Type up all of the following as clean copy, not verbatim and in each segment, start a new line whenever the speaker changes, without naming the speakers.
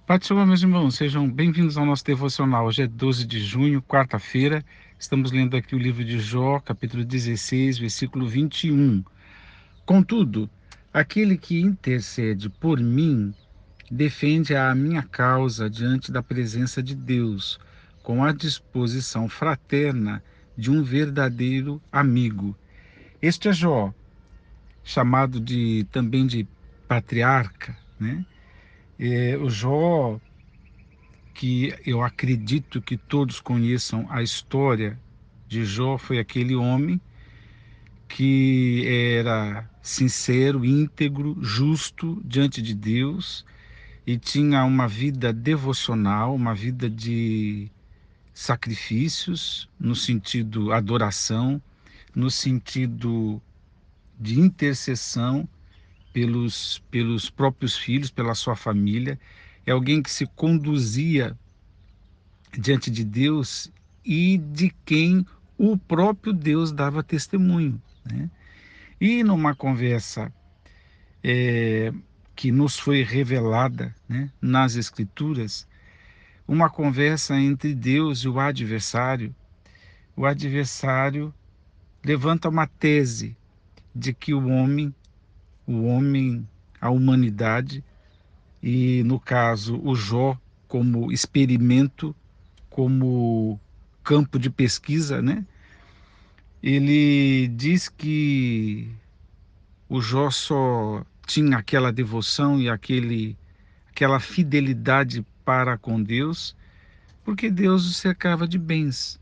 Pai do Senhor, meus irmãos, sejam bem-vindos ao nosso devocional. Hoje é 12 de junho, quarta-feira. Estamos lendo aqui o livro de Jó, capítulo 16, versículo 21. Contudo, aquele que intercede por mim defende a minha causa diante da presença de Deus, com a disposição fraterna de um verdadeiro amigo. Este é Jó, chamado também de patriarca, né? O Jó, que eu acredito que todos conheçam a história de Jó, foi aquele homem que era sincero, íntegro, justo diante de Deus e tinha uma vida devocional, uma vida de sacrifícios, no sentido adoração, no sentido de intercessão pelos próprios filhos, pela sua família. É alguém que se conduzia diante de Deus e de quem o próprio Deus dava testemunho, né? E numa conversa eh, que nos foi revelada, né, nas Escrituras, uma conversa entre Deus e o adversário levanta uma tese de que o homem, a humanidade, e no caso o Jó como experimento, como campo de pesquisa, né? Ele diz que o Jó só tinha aquela devoção e aquela fidelidade para com Deus, porque Deus o cercava de bens,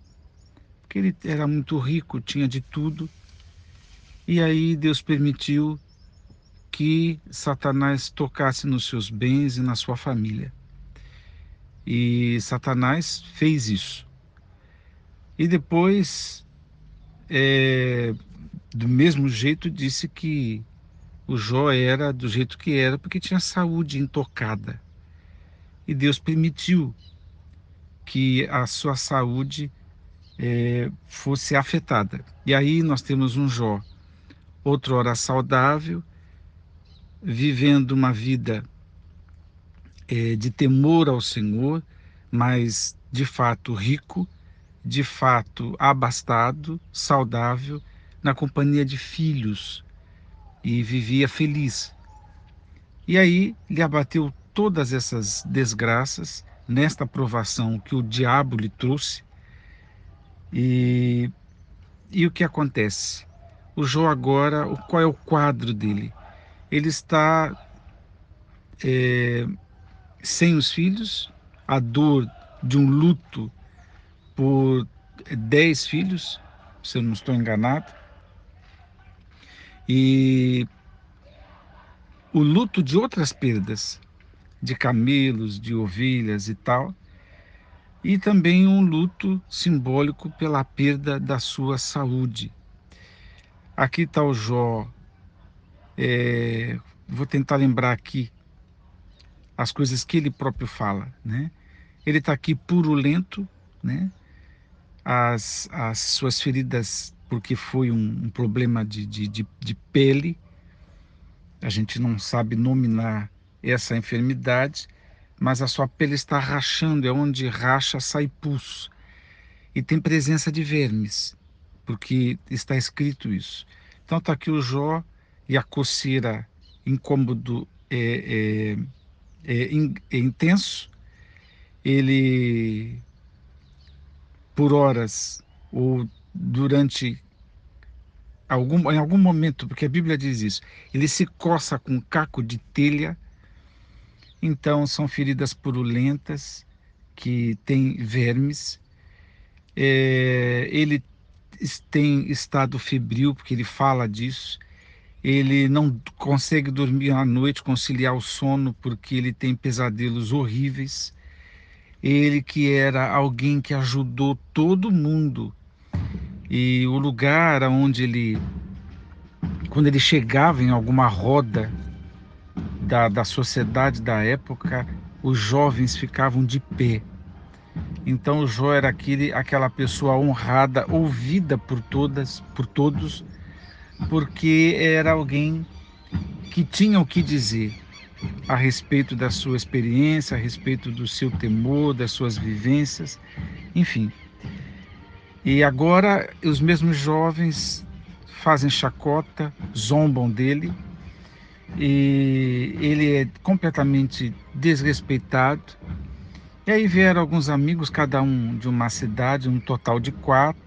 porque ele era muito rico, tinha de tudo, e aí Deus permitiu que Satanás tocasse nos seus bens e na sua família. E Satanás fez isso. E depois, do mesmo jeito, disse que o Jó era do jeito que era porque tinha saúde intocada. E Deus permitiu que a sua saúde fosse afetada. E aí nós temos um Jó, outrora saudável, vivendo uma vida de temor ao Senhor, mas de fato rico, de fato abastado, saudável, na companhia de filhos e vivia feliz. E aí lhe abateu todas essas desgraças nesta provação que o diabo lhe trouxe. E, e o que acontece? O Jó agora, qual é o quadro dele? Ele está sem os filhos, a dor de um luto por 10 filhos, se eu não estou enganado, e o luto de outras perdas, de camelos, de ovelhas e tal, e também um luto simbólico pela perda da sua saúde. Aqui está o Jó, vou tentar lembrar aqui as coisas que ele próprio fala, né? Ele está aqui purulento, né? As suas feridas, porque foi um problema de pele, a gente não sabe nominar essa enfermidade, mas a sua pele está rachando, é onde racha sai pus. E tem presença de vermes, porque está escrito isso. Então está aqui o Jó e a coceira, incômodo é intenso, ele por horas ou durante em algum momento, porque a Bíblia diz isso, ele se coça com um caco de telha, então são feridas purulentas que têm vermes. Ele tem estado febril, porque ele fala disso. Ele não consegue dormir à noite, conciliar o sono, porque ele tem pesadelos horríveis. Ele que era alguém que ajudou todo mundo. E o lugar onde quando ele chegava em alguma roda da sociedade da época, os jovens ficavam de pé. Então o Jó era aquela pessoa honrada, ouvida por todos, porque era alguém que tinha o que dizer. a respeito da sua experiência, a respeito do seu temor, das suas vivências, enfim. E agora os mesmos jovens fazem chacota, zombam dele, e ele é completamente desrespeitado. E aí vieram alguns amigos, cada um de uma cidade, um total de 4,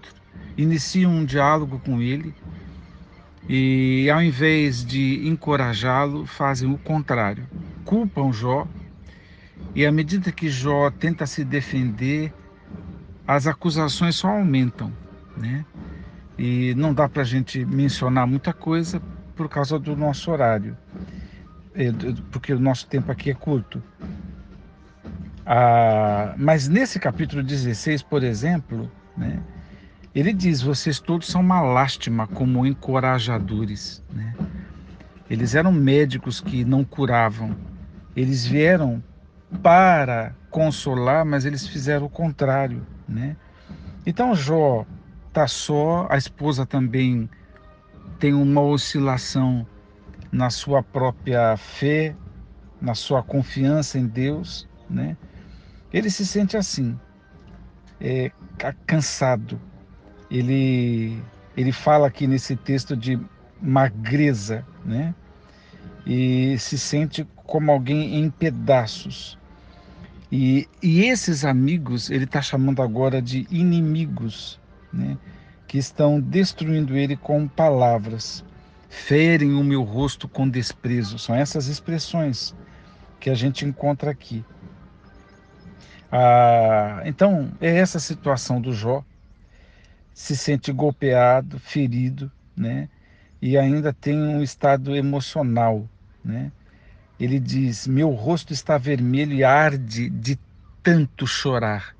iniciam um diálogo com ele e, ao invés de encorajá-lo, fazem o contrário. Culpam Jó, e à medida que Jó tenta se defender, as acusações só aumentam, né? E não dá para a gente mencionar muita coisa por causa do nosso horário, porque o nosso tempo aqui é curto. Mas nesse capítulo 16, por exemplo, né, ele diz: vocês todos são uma lástima como encorajadores, né? Eles eram médicos que não curavam. Eles vieram para consolar, mas eles fizeram o contrário, né? Então Jó está só, a esposa também tem uma oscilação na sua própria fé, na sua confiança em Deus, né? Ele se sente assim, cansado. Ele, ele fala aqui nesse texto de magreza, né? E se sente como alguém em pedaços. E esses amigos, ele está chamando agora de inimigos, né? Que estão destruindo ele com palavras. Ferem o meu rosto com desprezo. São essas expressões que a gente encontra aqui. Então, é essa situação do Jó. Se sente golpeado, ferido, né? E ainda tem um estado emocional, né? Ele diz: meu rosto está vermelho e arde de tanto chorar.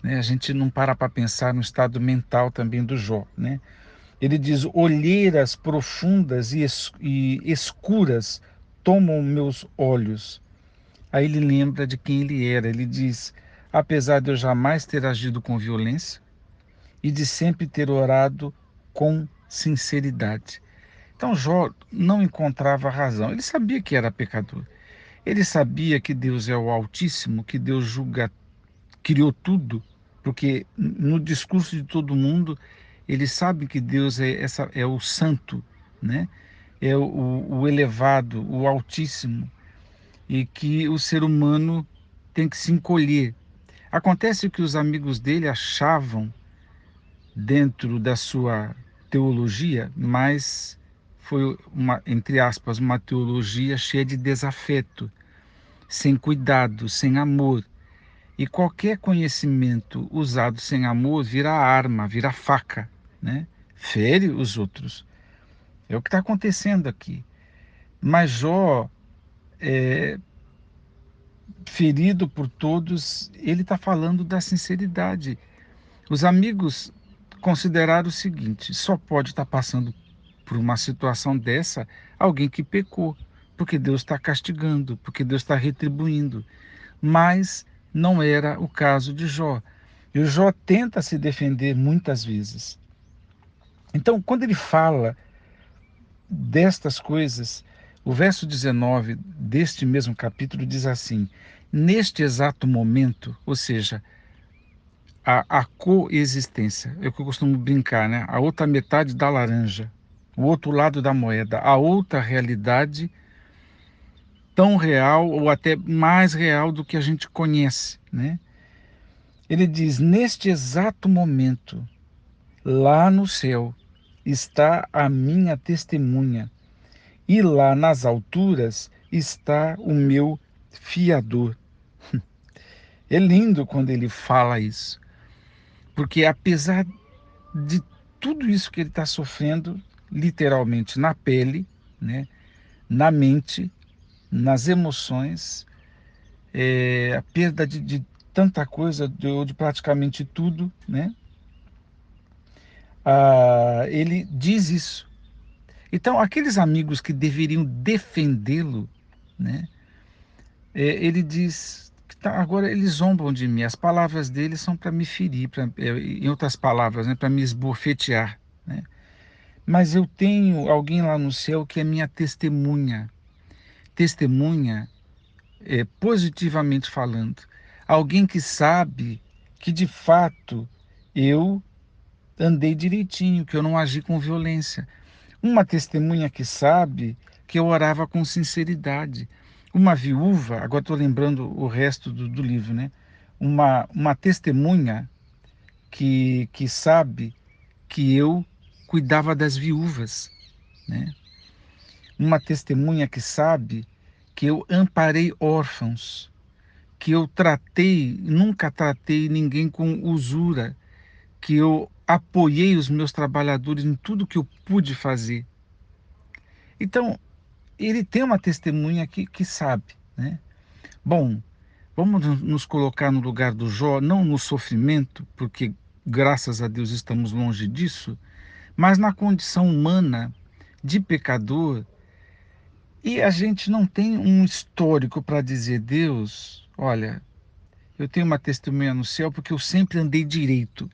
Né? A gente não para pensar no estado mental também do Jó, né? Ele diz: olheiras profundas e escuras tomam meus olhos. Aí ele lembra de quem ele era. Ele diz: apesar de eu jamais ter agido com violência e de sempre ter orado com sinceridade. Então Jó não encontrava razão. Ele sabia que era pecador. Ele sabia que Deus é o Altíssimo, que Deus julga, criou tudo, porque no discurso de todo mundo ele sabe que Deus é o santo, né? É o elevado, o Altíssimo, e que o ser humano tem que se encolher. Acontece que os amigos dele achavam dentro da sua teologia, mas foi uma, entre aspas, uma teologia cheia de desafeto, sem cuidado, sem amor. E qualquer conhecimento usado sem amor vira arma, vira faca, né? Fere os outros. É o que está acontecendo aqui. Mas Jó, ferido por todos, ele está falando da sinceridade. Os amigos consideraram o seguinte: só pode estar passando por uma situação dessa alguém que pecou, porque Deus está castigando, porque Deus está retribuindo. Mas não era o caso de Jó. E o Jó tenta se defender muitas vezes. Então, quando ele fala destas coisas, o verso 19 deste mesmo capítulo diz assim: neste exato momento, ou seja, a coexistência, é o que eu costumo brincar, né? A outra metade da laranja, o outro lado da moeda, a outra realidade tão real ou até mais real do que a gente conhece, né? Ele diz: neste exato momento, lá no céu, está a minha testemunha, e lá nas alturas está o meu fiador. É lindo quando ele fala isso, porque apesar de tudo isso que ele está sofrendo, literalmente na pele, né, na mente, nas emoções, a perda de tanta coisa, de praticamente tudo, né? Ele diz isso. Então, aqueles amigos que deveriam defendê-lo, né? Ele diz que agora eles zombam de mim. As palavras dele são para me ferir, em outras palavras, né, para me esbofetear, né? Mas eu tenho alguém lá no céu que é minha testemunha. testemunha, positivamente falando. Alguém que sabe que, de fato, eu andei direitinho, que eu não agi com violência. Uma testemunha que sabe que eu orava com sinceridade. Uma viúva, agora estou lembrando o resto do livro, né? Uma testemunha que sabe que eu cuidava das viúvas, né? Uma testemunha que sabe que eu amparei órfãos, que eu nunca tratei ninguém com usura, que eu apoiei os meus trabalhadores em tudo que eu pude fazer. Então, ele tem uma testemunha que sabe, né? Bom, vamos nos colocar no lugar do Jó, não no sofrimento, porque graças a Deus estamos longe disso, mas na condição humana de pecador, e a gente não tem um histórico para dizer: Deus, olha, eu tenho uma testemunha no céu porque eu sempre andei direito.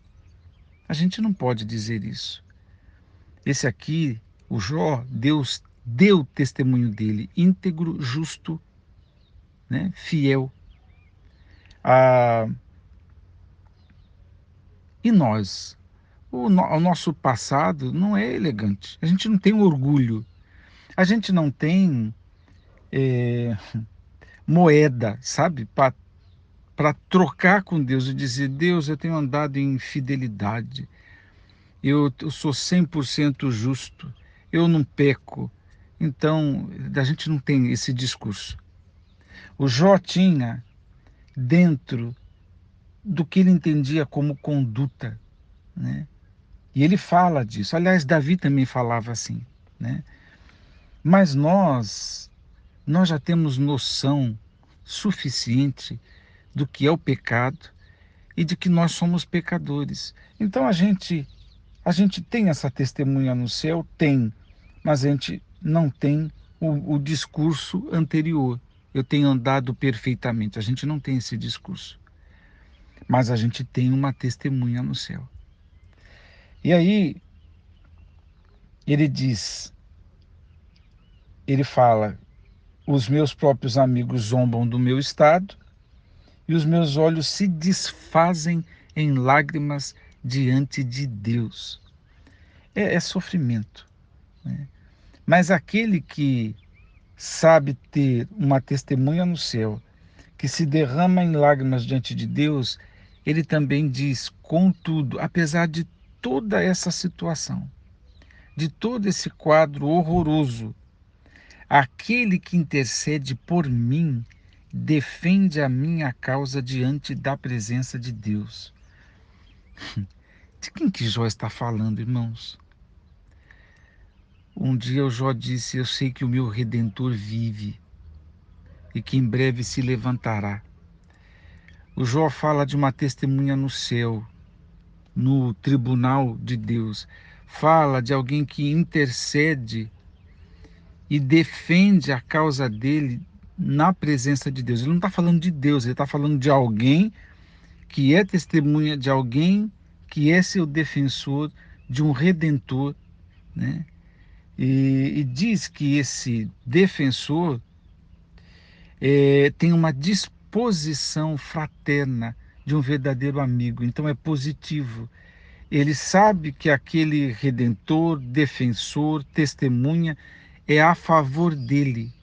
A gente não pode dizer isso. Esse aqui, o Jó, Deus deu testemunho dele, íntegro, justo, né, fiel. Ah, e nós? O nosso passado não é elegante. A gente não tem orgulho. A gente não tem moeda, sabe? Para trocar com Deus e dizer: Deus, eu tenho andado em fidelidade. Eu sou 100% justo. Eu não peco. Então, a gente não tem esse discurso. O Jó tinha dentro do que ele entendia como conduta, né? E ele fala disso. Aliás, Davi também falava assim, né? Mas nós já temos noção suficiente do que é o pecado e de que nós somos pecadores. Então a gente tem essa testemunha no céu, tem, mas a gente não tem o discurso anterior. Eu tenho andado perfeitamente. A gente não tem esse discurso, mas a gente tem uma testemunha no céu. E aí ele diz, ele fala: os meus próprios amigos zombam do meu estado e os meus olhos se desfazem em lágrimas diante de Deus. É sofrimento, né? Mas aquele que sabe ter uma testemunha no céu, que se derrama em lágrimas diante de Deus, ele também diz: contudo, apesar de toda essa situação, de todo esse quadro horroroso, aquele que intercede por mim defende a minha causa diante da presença de Deus. De quem que Jó está falando, irmãos? Um dia o Jó disse: eu sei que o meu Redentor vive e que em breve se levantará. O Jó fala de uma testemunha no céu, no tribunal de Deus. Fala de alguém que intercede e defende a causa dele na presença de Deus. Ele não está falando de Deus, ele está falando de alguém que é testemunha, de alguém que é seu defensor, de um redentor, né? E diz que esse defensor tem uma disposição fraterna de um verdadeiro amigo, então é positivo. Ele sabe que aquele redentor, defensor, testemunha é a favor dele.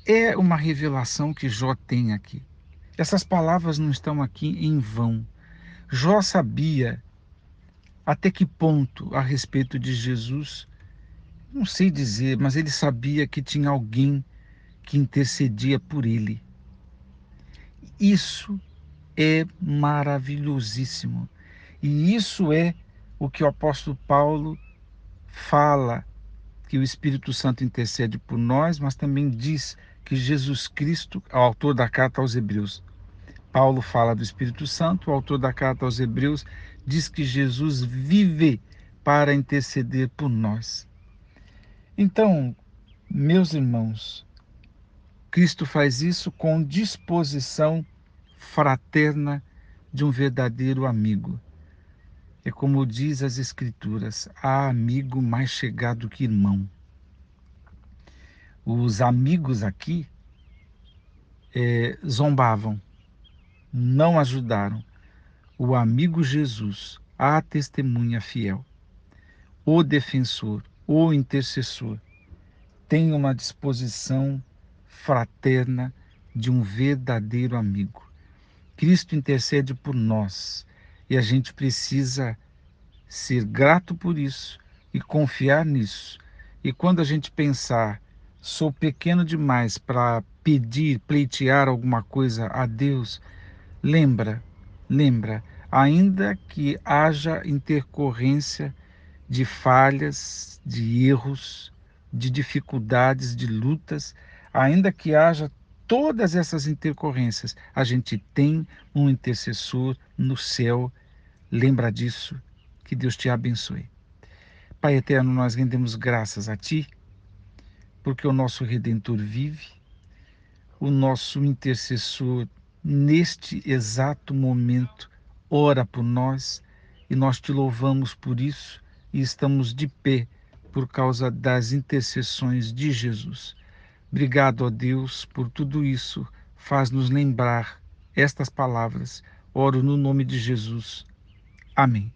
É uma revelação que Jó tem aqui. Essas palavras não estão aqui em vão. Jó sabia até que ponto a respeito de Jesus, não sei dizer, mas ele sabia que tinha alguém que intercedia por ele. Isso é maravilhosíssimo. E isso é o que o apóstolo Paulo fala, que o Espírito Santo intercede por nós, mas também diz que Jesus Cristo, o autor da carta aos Hebreus, Paulo fala do Espírito Santo, o autor da carta aos Hebreus diz que Jesus vive para interceder por nós. Então, meus irmãos, Cristo faz isso com disposição fraterna de um verdadeiro amigo. É como diz as Escrituras: há amigo mais chegado que irmão. Os amigos aqui zombavam, não ajudaram. O amigo Jesus, a testemunha fiel, o defensor, o intercessor, tem uma disposição fraterna de um verdadeiro amigo. Cristo intercede por nós e a gente precisa ser grato por isso e confiar nisso. E quando a gente pensar, sou pequeno demais para pedir, pleitear alguma coisa a Deus, lembra, ainda que haja intercorrência de falhas, de erros, de dificuldades, de lutas, ainda que haja todas essas intercorrências, a gente tem um intercessor no céu. Lembra disso. Que Deus te abençoe. Pai eterno, nós rendemos graças a Ti, porque o nosso Redentor vive, o nosso intercessor, neste exato momento, ora por nós e nós te louvamos por isso e estamos de pé por causa das intercessões de Jesus. Obrigado, ó Deus, por tudo isso. Faz-nos lembrar estas palavras. Oro no nome de Jesus. Amém.